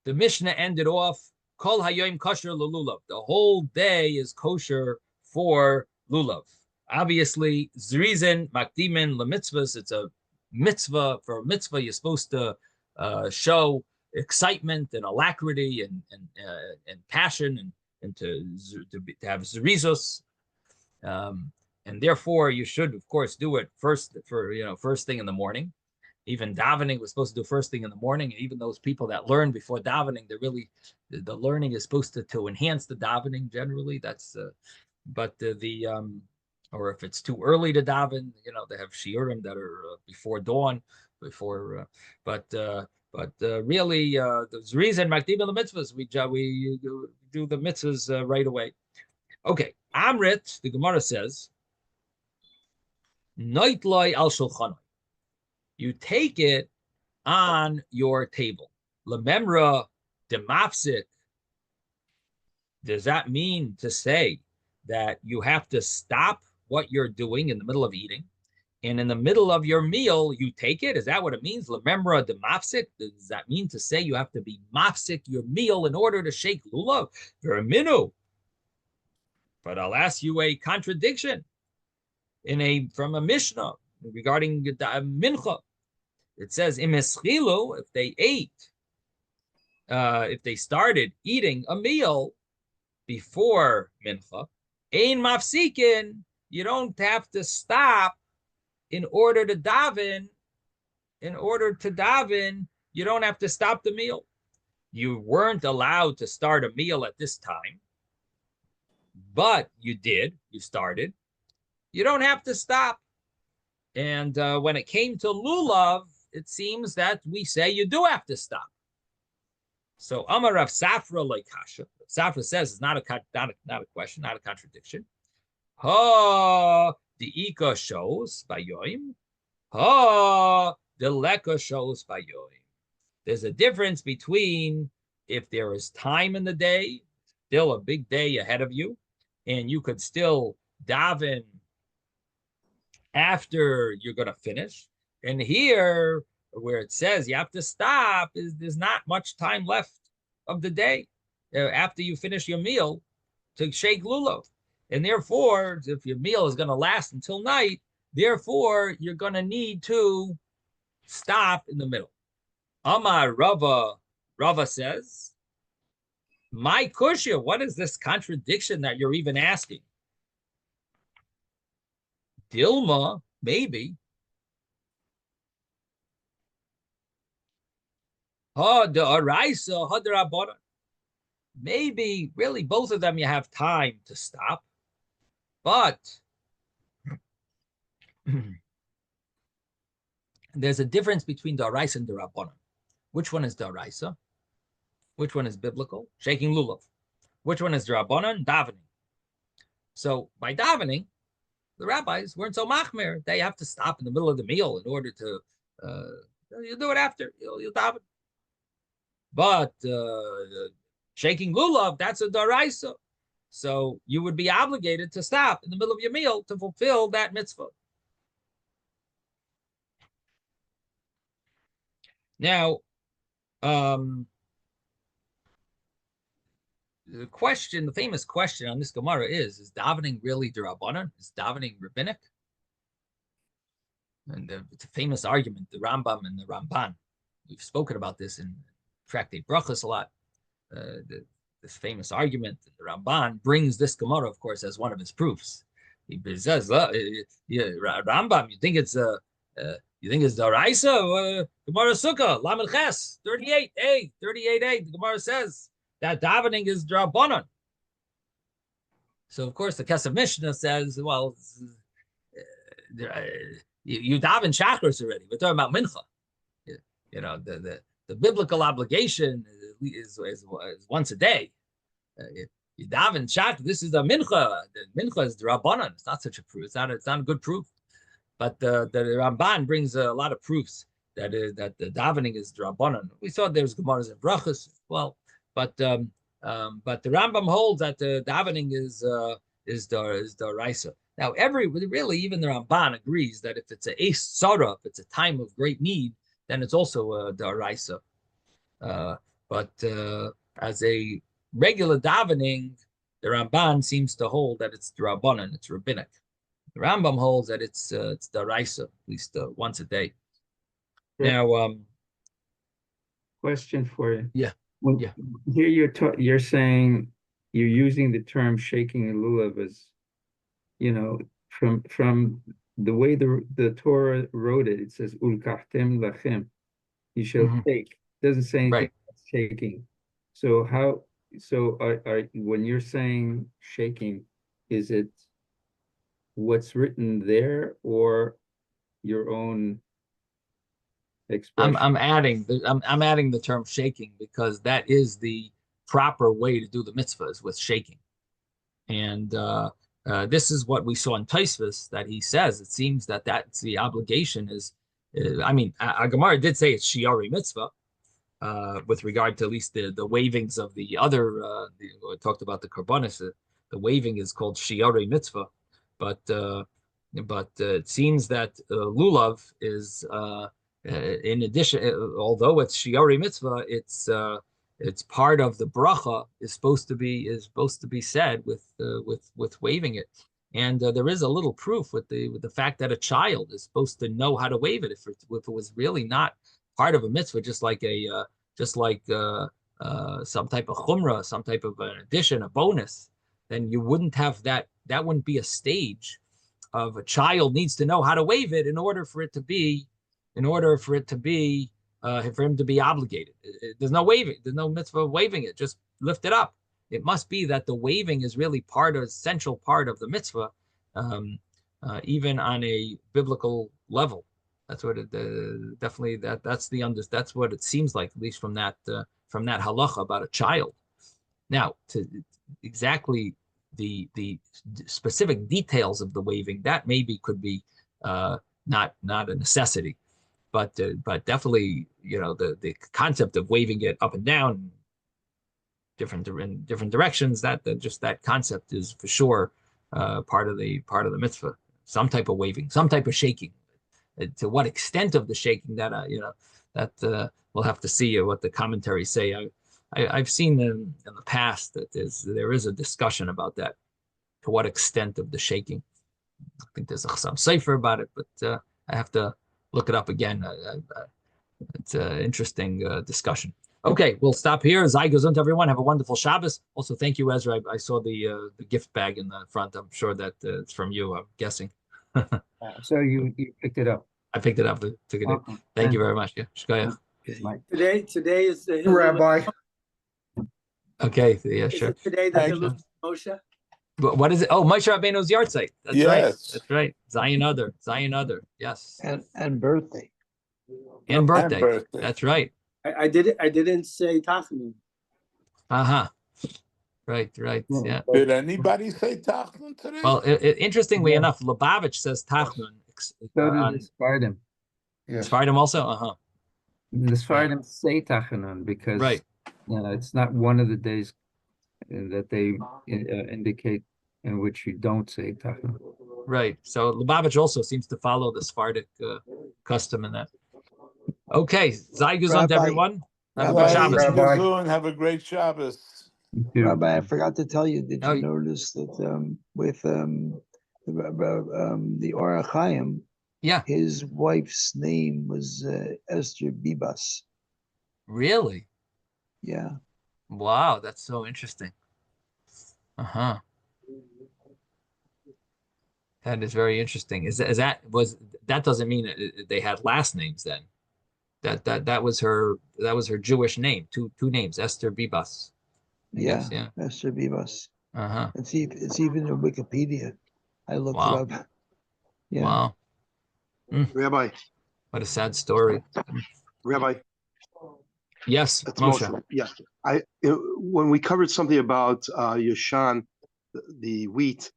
the Mishnah ended off Kol Hayoim Kosher Lulav. The whole day is kosher for lulav. Obviously, Zrizin Makdimin LaMitzvahs. It's a mitzvah. For a mitzvah, you're supposed to show excitement and alacrity and passion and to have zrizos. And therefore, you should, of course, do it first thing in the morning. Even davening was supposed to do first thing in the morning. And even those people that learn before davening, the learning is supposed to enhance the davening generally. That's or if it's too early to daven, they have shiurim that are before dawn, really the reason makdim the mitzvahs we do the mitzvahs right away. Okay, Amrit, the Gemara says, Noitloi al shulchanoi. You take it on your table. Lememra demafsik. Does that mean to say that you have to stop what you're doing in the middle of eating, and in the middle of your meal you take it? Is that what it means? Lememra demafsik. Does that mean to say you have to be mafsik your meal in order to shake lulav? Veraminu. But I'll ask you a contradiction from a Mishnah regarding mincha. It says imeschilu, if they ate, if they started eating a meal before mincha, ein mafsikin, you don't have to stop in order to daven. In order to daven, you don't have to stop the meal. You weren't allowed to start a meal at this time, but you did. You started. You don't have to stop. And when it came to lulav, it seems that we say you do have to stop. So Amar Rav Safra like Kasha. Safra says it's not a question, not a contradiction. Ha the Ika shows by Yoim. Ha the Leka shows by Yoim. There's a difference between if there is time in the day, still a big day ahead of you, and you could still daven after you're going to finish. And here, where it says you have to stop, there's not much time left of the day after you finish your meal to shake lulav. And therefore, if your meal is going to last until night, therefore, you're going to need to stop in the middle. Amar Rava says, my kushya, what is this contradiction that you're even asking? Dilma, maybe. Maybe, really, both of them you have time to stop. But there's a difference between Daraisa and Darabonon. Which one is Daraisa? Which one is biblical? Shaking lulav. Which one is Darabonon? Davening. So by davening, the rabbis weren't so machmir. They have to stop in the middle of the meal in order to, you do it after, you'll daven. But shaking lulav, that's a daraisa. So you would be obligated to stop in the middle of your meal to fulfill that mitzvah. Now, the famous question on this Gemara is davening really derabanan? Is davening rabbinic? And it's a famous argument, the Rambam and the Ramban. We've spoken about this in tractate Brachos a lot. This famous argument, the Ramban brings this Gemara, of course, as one of his proofs. He says, Rambam, you think it's Daraisa? Gemara Sukkah, Lamed Ches, 38a, 38a. The Gemara says that davening is Drabanan. So, of course, the Kesef Mishnah says, well, you daven Shachris already. We're talking about Mincha. You know, the biblical obligation is once a day. You daven Shachris. This is the Mincha. The Mincha is the Rabbanan. It's not such a proof. It's not a good proof. But the Ramban brings a lot of proofs that the davening is the Rabbanan. We saw there's Gemaras and Brachas as well, but the Rambam holds that the davening is the Raisa. Now, even the Ramban agrees that if it's a Eis Tzara, if it's a time of great need, then it's also the Raisa. But as a regular davening, the Ramban seems to hold that it's the Rabbanan, it's rabbinic. The Rambam holds that it's the Raisa, at least once a day. Yeah. Now, Question for you. Yeah. Yeah. Here you're saying you're using the term shaking a lulav as, you know, from the way the Torah wrote it. It says ulkachtem lachem. You shall shake. It doesn't say anything about shaking. So are when you're saying shaking, is it what's written there or your own expression? I'm adding the term shaking because that is the proper way to do the mitzvahs, with shaking. And this is what we saw in Taisvis, that he says it seems that's the obligation is. Gemara did say it's shiari mitzvah with regard to at least the wavings of the other. We talked about the karbanis. The waving is called shiari mitzvah, but it seems that lulav is in addition. Although it's shiari mitzvah, it's part of the bracha is supposed to be said with waving it. And there is a little proof with the fact that a child is supposed to know how to wave it. If it was really not part of a mitzvah, just like some type of chumrah, some type of an addition, a bonus, then you wouldn't have that. That wouldn't be a stage of a child needs to know how to wave it in order for him to be obligated. There's no waving. There's no mitzvah of waving it. Just lift it up. It must be that the waving is really essential part of the mitzvah, even on a biblical level. That's what it definitely that's what it seems like, at least from that halacha about a child. Now, to exactly the specific details of the waving, that maybe could be not a necessity, but definitely, the concept of waving it up and down, in different directions, that concept is for sure part of the mitzvah. Some type of waving, some type of shaking. To what extent of the shaking, that we'll have to see what the commentaries say. I've seen in the past that there is a discussion about that. To what extent of the shaking? I think there's some sefer about it, but I have to look it up again. It's an interesting discussion. Okay, we'll stop here. Zai gesund, everyone. Have a wonderful Shabbos. Also, thank you, Ezra. I saw the gift bag in the front. I'm sure that it's from you, I'm guessing. So you picked it up. I picked it up. Took it in. Thank you very much. Yeah, shkoyach. Today is the Rabbi. Okay, yeah, Is sure. it today the Hilul Moshe? What is it? Oh, Moshe Rabbeinu's yahrzeit. That's Yes. right. That's right. Zion Adar. Yes. And birthday. And birthday. birthday. That's right. I didn't say Tachanun. Right. Yeah. Did anybody say Tachnun today? Well, interestingly enough, Lubavitch says Tachnun. So do the Sfardim. Yes. Sfardim also? The Sfardim say Tachanun because Right. It's not one of the days that they indicate in which you don't say Tachanun. Right. So Lubavitch also seems to follow the Sephardic custom in that. Okay. Zai gesund, Rabbi. everyone. Have a good Bye, Shabbos. Rabbi. Gesund. Have a great Shabbos. Rabbi, I forgot to tell you, did Oh, you notice that with the Or HaChaim, Yeah. his wife's name was Esther Bibas. Really? Yeah. Wow, that's so interesting. Uh-huh. That is very interesting. That doesn't mean they had last names then. That was her Jewish name. Two names, Esther Bibas. I guess, Yeah. yeah. Esther Bibas. Uh-huh. It's even in Wikipedia. I looked it Wow. up. Yeah. Wow. Mm, Rabbi, what a sad story. Rabbi, Yes, it's Moshe. Moshe. Yeah, when we covered something about Yoshan, the wheat,